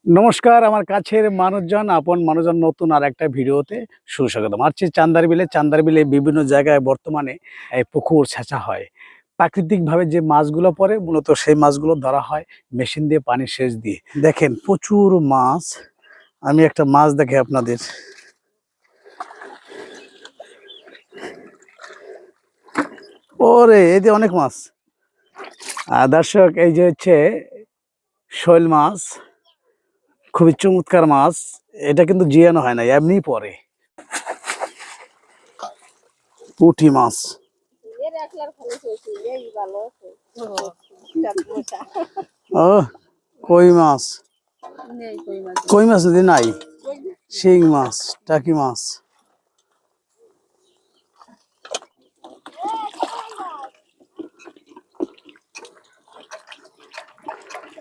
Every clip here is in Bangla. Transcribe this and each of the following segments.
নমস্কার, আমার কাছের মানুষজন, আপন মানুষজন নতুন আর একটা ভিডিওতে সুস্বাগতম। আসছি চান্দার বিলে। চান্দার বিলে বিভিন্ন জায়গায় বর্তমানে এই পুকুর ছেঁচা হয়। প্রাকৃতিকভাবে যে মাছগুলো পড়ে মূলত সেই মাছগুলো ধরা হয় মেশিন দিয়ে, পানি সেচ দিয়ে। দেখেন প্রচুর মাছ। আমি একটা মাছ দেখে আপনাদের, ওরে এই যে অনেক মাছ। দর্শক, এই যে হচ্ছে শৈল মাছ, খুবই চমৎকার মাছ। এটা কিন্তু জিয়ানো হয় না, এমনি পড়ে। পুঁটি মাছ, ও কই মাছ, কই মাছ যদি নাই, শিং মাছ, টাকি মাছ।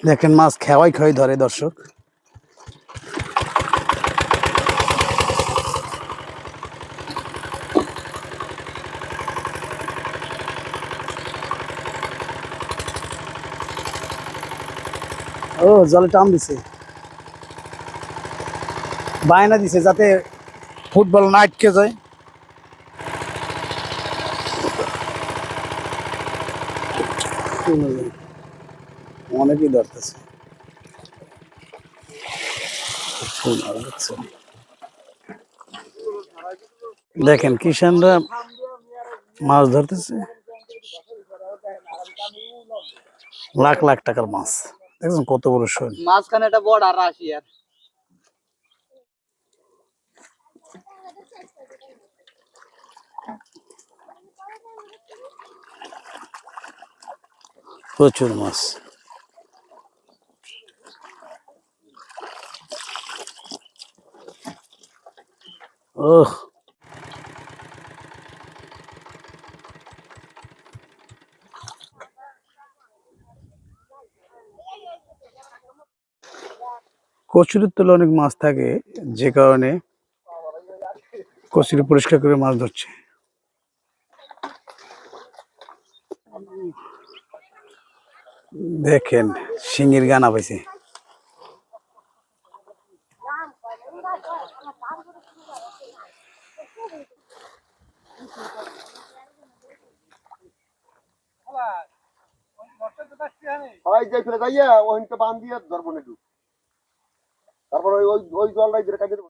দেখেন মাছ খেওয়াই খাওয়াই ধরে দর্শক। ও জলে টান দিছে, বায়না দিছে যাতে ফুটবল না আটকে যায়। অনেকই ধরতেছে। দেখেন কিষানরা মাছ ধরতেছে, লাখ লাখ টাকার মাছ। দেখছেন কত বড় শোল। মাঝখানে একটা বড় আর রাশিয়ার প্রচুর মাছ। ওহ, কচুরির তলে অনেক মাছ থাকে, যে কারণে কচুরি পরিষ্কার করে মাছ ধরছে। দেখেন শিঙির গানা পাইছে। সবাই যাই ফেলে যাইয়া ওহিনটা বান দিয়ে ধরবো না একটু, তারপর ওই ওই ওই জলটাই যেটা কাজে